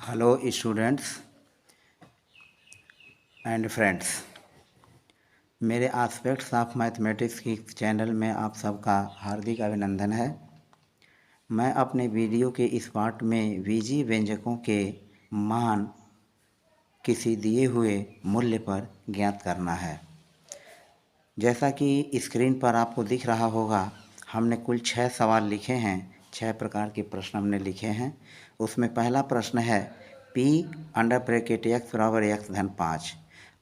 Hello students and friends, मेरे aspects of mathematics की channel में आप सबका हार्दिक अभिनंदन है। मैं अपने वीडियो के इस पार्ट में बीजीय व्यंजकों के मान किसी दिए हुए मूल्य पर ज्ञात करना है। जैसा कि स्क्रीन पर आपको दिख रहा होगा, हमने कुल 6 सवाल लिखे हैं। 6 प्रकार के प्रश्न हमने लिखे हैं। उसमें पहला प्रश्न है p अंडर ब्रैकेट x बराबर x धन 5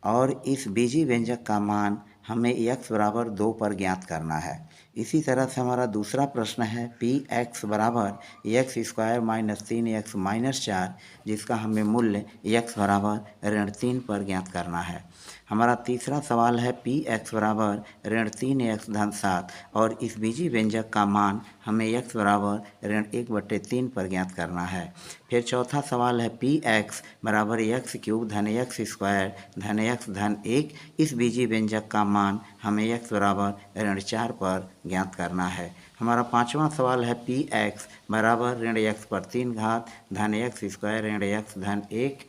और इस बीजीय व्यंजक का मान हमें x बराबर 2 पर ज्ञात करना है। इसी तरह से हमारा दूसरा प्रश्न है पी एक्स बराबर X square minus 3x minus 4 जिसका हमें मूल्य x बराबर ऋण 3 पर ज्ञात करना है। हमारा तीसरा सवाल है पी एक्स बराबर ऋण 3x धन 7 और इस बीजीय व्यंजक का मान हमें x बराबर ऋण 1/3 पर ज्ञात करना है। फिर चौथा सवाल है पी एक्स बराबर एक्स क्यूब धन एक्स स्क्वायर धन एक्स धन 1 इस बीजीय व्यंजक का मान हमें x बराबर ऋण 4 पर ज्ञात करना है। हमारा पांचवा सवाल है पी एक्स बराबर ऋण x पर 3 घात धन एक्स स्क्वायर ऋण x धन 1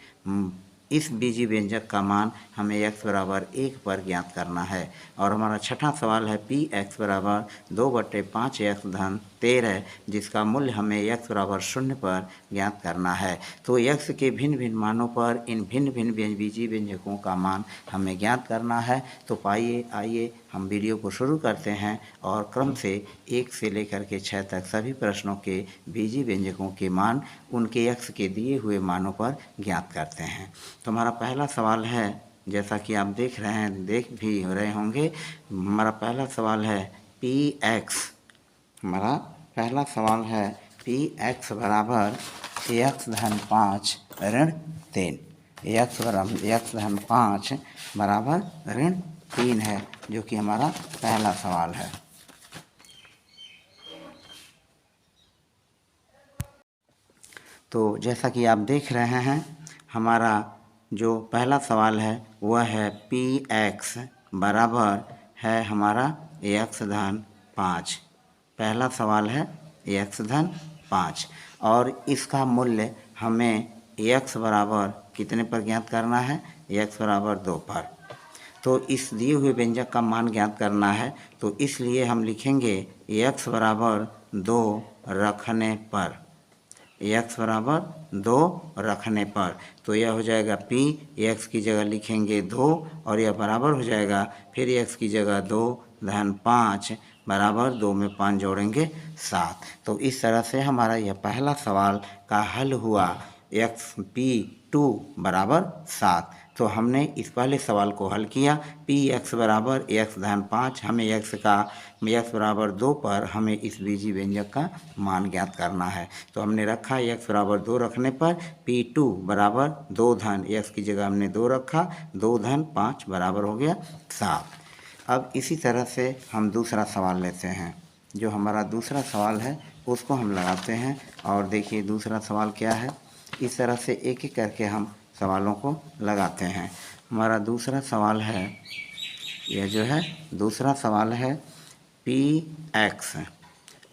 इस बीजीय व्यंजक का मान हमें x बराबर 1 पर ज्ञात करना है। और हमारा छठा सवाल है पी एक्स बराबर 2/5x धन 13 जिसका मूल्य हमें x बराबर 0 पर ज्ञात करना है। तो x के भिन्न भिन्न मानों पर इन भिन्न भिन्न बीजीय व्यंजकों का मान हमें ज्ञात करना है। तो आइए हम वीडियो को शुरू करते हैं और क्रम से 1 से लेकर के 6 तक सभी प्रश्नों के बीजीय व्यंजकों के मान उनके x के दिए हुए मानों पर ज्ञात करते हैं। तो हमारा पहला सवाल है, जैसा कि आप देख भी रहे होंगे, हमारा पहला सवाल है पी एक्स। हमारा पहला सवाल है पी एक्स बराबर एक्स धन 5 ऋण 3 एक्स धन 5 बराबर ऋण 3 है, जो कि हमारा पहला सवाल है। तो जैसा कि आप देख रहे हैं, हमारा जो पहला सवाल है वह है पी एक्स बराबर है हमारा एक्स धन 5। पहला सवाल है एक्स धन 5 और इसका मूल्य हमें एक्स बराबर कितने पर ज्ञात करना है? एक्स बराबर 2 पर। तो इस दिए हुए व्यंजक का मान ज्ञात करना है, तो इसलिए हम लिखेंगे एक्स बराबर 2 रखने पर, x बराबर 2 रखने पर। तो यह हो जाएगा p, x की जगह लिखेंगे 2 और यह बराबर हो जाएगा फिर x की जगह 2 धन 5 बराबर 2 में 5 जोड़ेंगे 7। तो इस तरह से हमारा यह पहला सवाल का हल हुआ p2 बराबर 7। तो हमने इस पहले सवाल को हल किया। पी एक्स बराबर एक्स धन 5, हमें एक्स बराबर 2 पर हमें इस बीजीय व्यंजक का मान ज्ञात करना है। तो हमने रखा एक्स बराबर 2 रखने पर P2 बराबर 2 धन एक्स की जगह हमने 2 रखा, 2 धन 5 बराबर हो गया 7। अब इसी तरह से हम दूसरा सवाल लेते हैं। जो हमारा दूसरा सवाल है उसको हम लगाते हैं और देखिए दूसरा सवाल क्या है। इस तरह से एक एक करके हम सवालों को लगाते हैं। हमारा दूसरा सवाल है, यह जो है दूसरा सवाल है पी एक्स।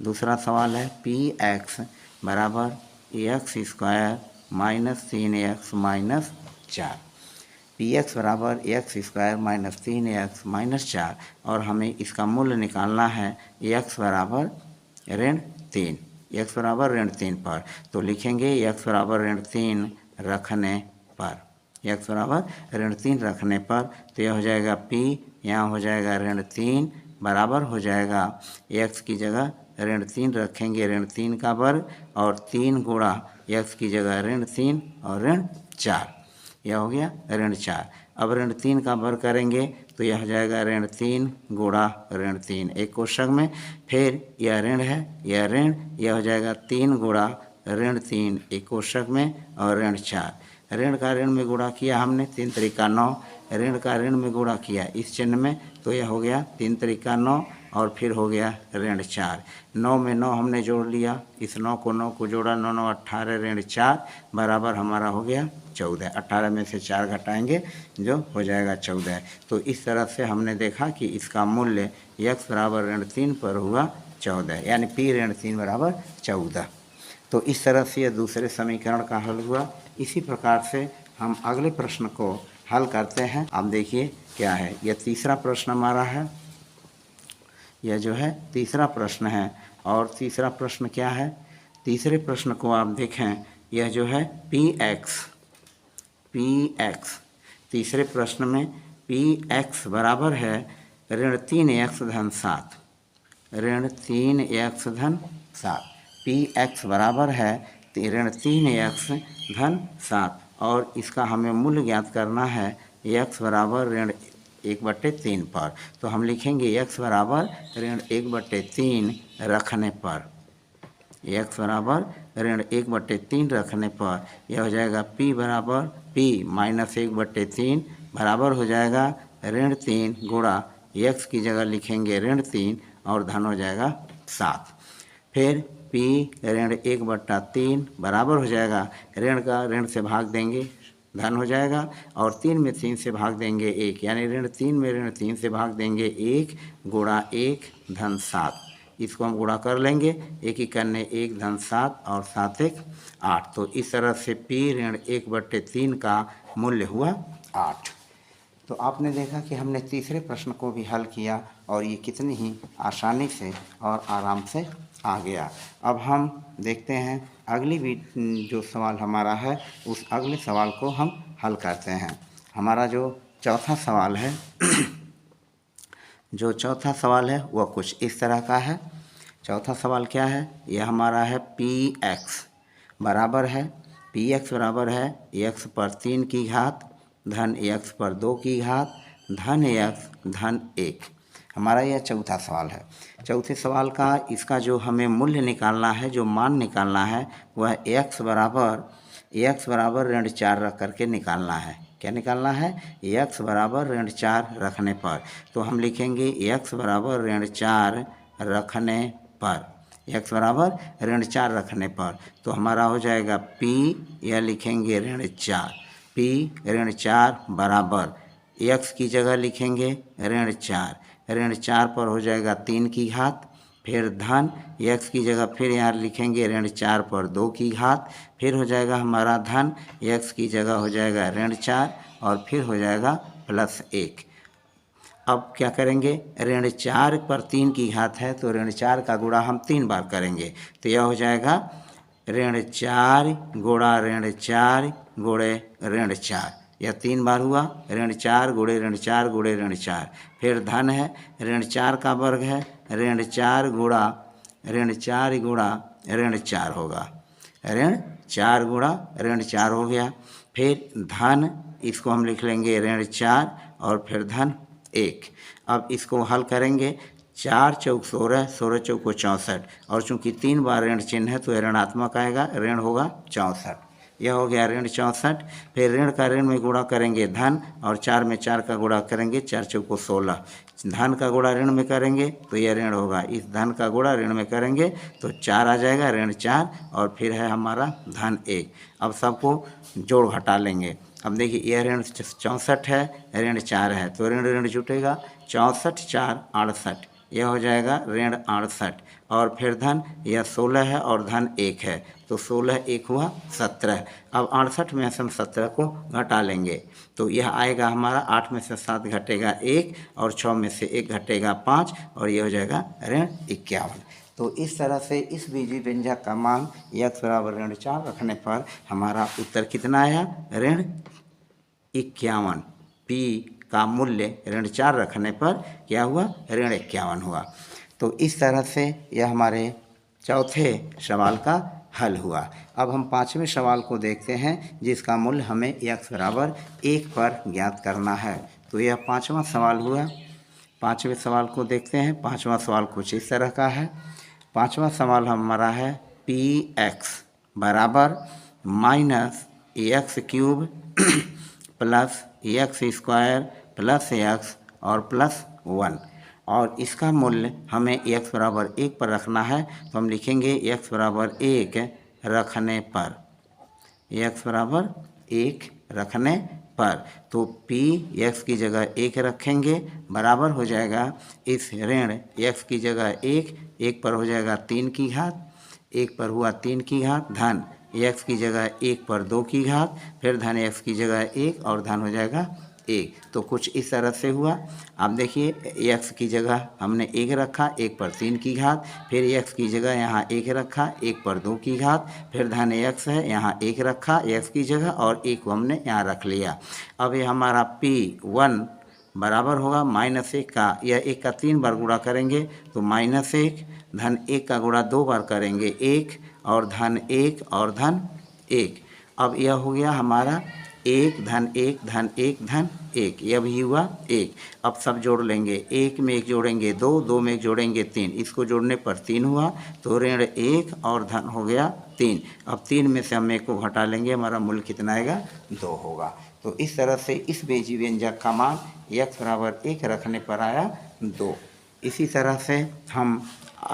दूसरा सवाल है पी एक्स बराबर X square minus 3x minus 4। P X बराबर X square minus 3x minus 4 और हमें इसका मूल्य निकालना है x बराबर ऋण 3, x बराबर ऋण 3 पर। तो लिखेंगे x बराबर ऋण 3 रखने पर, x बराबर ऋण 3 रखने पर। तो यह हो जाएगा p, यहाँ हो जाएगा ऋण 3 बराबर हो जाएगा x की जगह ऋण 3 रखेंगे, ऋण 3 का वर्ग और 3 गुणा x की जगह ऋण 3 और ऋण 4, यह हो गया ऋण 4। अब ऋण 3 का वर्ग करेंगे तो यह हो जाएगा ऋण 3 गुणा ऋण 3 एक कोष्ठक में, फिर यह ऋण है यह ऋण, यह हो जाएगा 3 गुणा ऋण 3 एक कोष्ठक में और ऋण 4। ऋण का ऋण में गुणा किया हमने, 3 त्रिका 9, ऋण का ऋण में गुणा किया इस चिन्ह में, तो यह हो गया 3 त्रिका 9 और फिर हो गया ऋण 4। 9 में 9 हमने जोड़ लिया, इस 9 को जोड़ा, 9 9 18 ऋण 4 बराबर हमारा हो गया 14। 18 में से 4 घटाएंगे जो हो जाएगा 14। तो इस तरह से हमने देखा कि इसका मूल्य x बराबर ऋण 3 पर हुआ 14, यानी p ऋण 3 बराबर 14। तो इस तरह से यह दूसरे समीकरण का हल हुआ। इसी प्रकार से हम अगले प्रश्न को हल करते हैं। आप देखिए क्या है, यह तीसरा प्रश्न हमारा है। यह जो है तीसरा प्रश्न है। और तीसरा प्रश्न क्या है, तीसरे प्रश्न को आप देखें, यह जो है px तीसरे प्रश्न में px बराबर है ऋण 3x धन 7, ऋण 3x धन 7। px बराबर है ऋण 3x धन 7 और इसका हमें मूल्य ज्ञात करना है x बराबर ऋण 1/3 पर। तो हम लिखेंगे x बराबर ऋण 1/3 रखने पर, x बराबर ऋण 1/3 रखने पर यह हो जाएगा p बराबर p माइनस 1/3 बराबर हो जाएगा ऋण 3 गुणा x की जगह लिखेंगे ऋण 3 और धन हो जाएगा 7। फिर p ऋण 1/3 बराबर हो जाएगा, ऋण का ऋण से भाग देंगे धन हो जाएगा और 3 में 3 से भाग देंगे 1, यानी ऋण 3 में ऋण 3 से भाग देंगे 1 गुणा 1 धन 7। इसको हम गुणा कर लेंगे, 1 ही करने 1 धन 7 और 7 1 8। तो इस तरह से p ऋण 1/3 का मूल्य हुआ 8। तो आपने देखा कि हमने तीसरे प्रश्न को भी हल किया और ये कितनी ही आसानी से और आराम से आ गया। अब हम देखते हैं अगली भी जो सवाल हमारा है, उस अगले सवाल को हम हल करते हैं। हमारा जो चौथा सवाल है जो चौथा सवाल है वह कुछ इस तरह का है। चौथा सवाल क्या है, यह हमारा है px बराबर है x पर 3 की घात धन x पर 2 की घात धन x धन 1। हमारा यह चौथा सवाल है। चौथे सवाल का इसका जो हमें मूल्य निकालना है, जो मान निकालना है, वह x बराबर ऋण 4 रख करके निकालना है। क्या निकालना है, x बराबर ऋण 4 रखने पर। तो हम लिखेंगे x बराबर ऋण 4 रखने पर, x बराबर ऋण 4 रखने पर। तो हमारा हो जाएगा p, यह लिखेंगे ऋण 4, p ऋण 4 बराबर x की जगह लिखेंगे ऋण 4, ऋण 4 पर हो जाएगा 3 की घात, फिर धन x की जगह फिर यहाँ लिखेंगे ऋण 4 पर 2 की घात, फिर हो जाएगा हमारा धन x की जगह हो जाएगा ऋण 4 और फिर हो जाएगा प्लस 1। अब क्या करेंगे, ऋण 4 पर 3 की घात है तो ऋण 4 का गुणा हम 3 बार करेंगे। तो यह हो जाएगा ऋण 4 गुणा ऋण 4 गुणे ऋण 4, यह 3 बार हुआ। ऋण 4 गुणे ऋण 4 गुणे ऋण 4, फिर धन है ऋण 4 का वर्ग है, ऋण 4 गुणा ऋण 4 गुणा ऋण 4 होगा, ऋण 4 गुणा ऋण 4 हो गया। फिर धन, इसको हम लिख लेंगे ऋण 4 और फिर धन 1। अब इसको हल करेंगे, 4 चौक 16, 16 चौक 64 और चूंकि 3 बार ऋण चिन्ह है तो यह ऋणात्मक आएगा, ऋण होगा 64। यह हो गया ऋण 64। फिर ऋण का ऋण में गुणा करेंगे धन और 4 में 4 का गुणा करेंगे, 4 चौको 16। धन का गुणा ऋण में करेंगे तो यह ऋण होगा, इस धन का गुणा ऋण में करेंगे तो 4 आ जाएगा, ऋण 4 और फिर है हमारा धन 1। अब सबको जोड़ घटा लेंगे। अब देखिए यह ऋण 64 है, ऋण 4 है तो ऋण ऋण जुटेगा, 64 4 68, यह हो जाएगा ऋण 68 और फिर धन यह 16 है और धन 1 है तो 16 1 हुआ 17। अब 68 में से हम 17 को घटा लेंगे तो यह आएगा हमारा 8 में से 7 घटेगा 1 और 6 में से 1 घटेगा 5 और यह हो जाएगा ऋण 51। तो इस तरह से इस बीजीय व्यंजक का मान x बराबर ऋण 4 रखने पर हमारा उत्तर कितना आया, ऋण 51। p का मूल्य ऋण 4 रखने पर क्या हुआ, ऋण 51 हुआ। तो इस तरह से यह हमारे चौथे सवाल का हल हुआ। अब हम पाँचवें सवाल को देखते हैं जिसका मूल्य हमें x बराबर 1 पर ज्ञात करना है। तो यह पाँचवा सवाल हुआ। पाँचवें सवाल को देखते हैं। पाँचवा सवाल कुछ इस तरह का है। पाँचवा सवाल हमारा है px बराबर minus x cube plus x square plus x और प्लस 1 और इसका मूल्य हमें x बराबर 1 पर रखना है। तो हम लिखेंगे x बराबर 1 रखने पर, x बराबर 1 रखने पर। तो p x की जगह 1 रखेंगे बराबर हो जाएगा इस ऋण x की जगह 1 पर हो जाएगा 3 की घात, 1 पर हुआ 3 की घात धन x की जगह 1 पर 2 की घात, फिर धन x की जगह 1 और धन हो जाएगा 1। तो कुछ इस तरह से हुआ। अब देखिए x की जगह हमने 1 रखा, 1 पर 3 की घात, फिर x की जगह यहाँ 1 रखा, 1 पर 2 की घात, फिर धन x है यहाँ 1 रखा x की जगह और 1 को हमने यहाँ रख लिया। अब ये हमारा P1 बराबर होगा -1 का, यह 1 का 3 बार गुणा करेंगे तो -1, धन 1 का गुणा 2 बार करेंगे 1 और धन 1 और धन 1। अब यह हो गया हमारा 1 धन 1 धन 1 धन 1, यह भी हुआ 1। अब सब जोड़ लेंगे, 1 में 1 जोड़ेंगे 2, 2 में 1 जोड़ेंगे 3, इसको जोड़ने पर 3 हुआ तो ऋण 1 और धन हो गया 3। अब 3 में से हम 1 को घटा लेंगे, हमारा मूल्य कितना आएगा 2 होगा। तो इस तरह से इस बेजी व्यंजक का मान x बराबर 1 रखने पर आया 2। इसी तरह से हम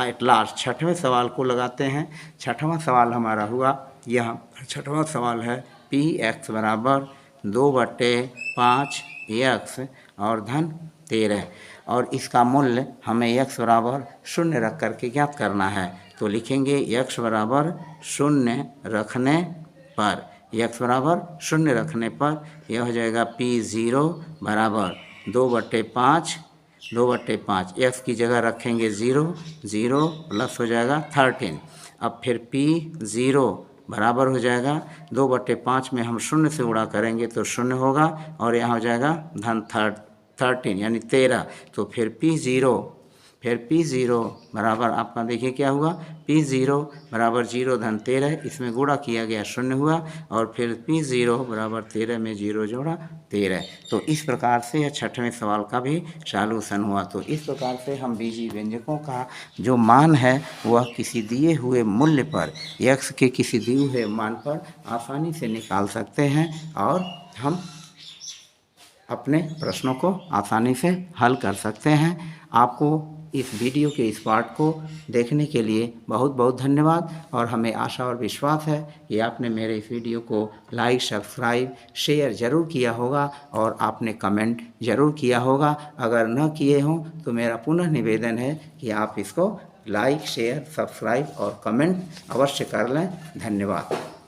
एट लास्ट छठवें सवाल को लगाते हैं। छठवां सवाल हमारा हुआ, यह छठवां सवाल है Px बराबर 2/5 x और धन 13 और इसका मूल्य हमें x बराबर 0 रख करके ज्ञात करना है। तो लिखेंगे x बराबर 0 रखने पर, x बराबर 0 रखने पर यह हो जाएगा P0 बराबर 2/5 x की जगह रखेंगे 0, 0 प्लस हो जाएगा 13। अब फिर P0 बराबर हो जाएगा 2/5 में हम 0 से गुणा करेंगे तो 0 होगा और यहाँ हो जाएगा धन 13 यानी 13। तो फिर P0 बराबर आपका देखिए क्या हुआ, P0 बराबर 0 धन 13, इसमें गुणा किया गया 0 हुआ और फिर P0 बराबर 13 में 0 जोड़ा 13। तो इस प्रकार से यह छठवें सवाल का भी सॉल्यूशन हुआ। तो इस प्रकार से हम बीजी व्यंजकों का जो मान है वह किसी दिए हुए मूल्य पर x के किसी दिए हुए मान पर आसानी से निकाल सकते हैं और हम अपने प्रश्नों को आसानी से हल कर सकते हैं। आपको इस वीडियो के इस पार्ट को देखने के लिए बहुत बहुत धन्यवाद और हमें आशा और विश्वास है कि आपने मेरे इस वीडियो को लाइक, सब्सक्राइब, शेयर ज़रूर किया होगा और आपने कमेंट ज़रूर किया होगा। अगर न किए हों तो मेरा पुनः निवेदन है कि आप इसको लाइक, शेयर, सब्सक्राइब और कमेंट अवश्य कर लें। धन्यवाद।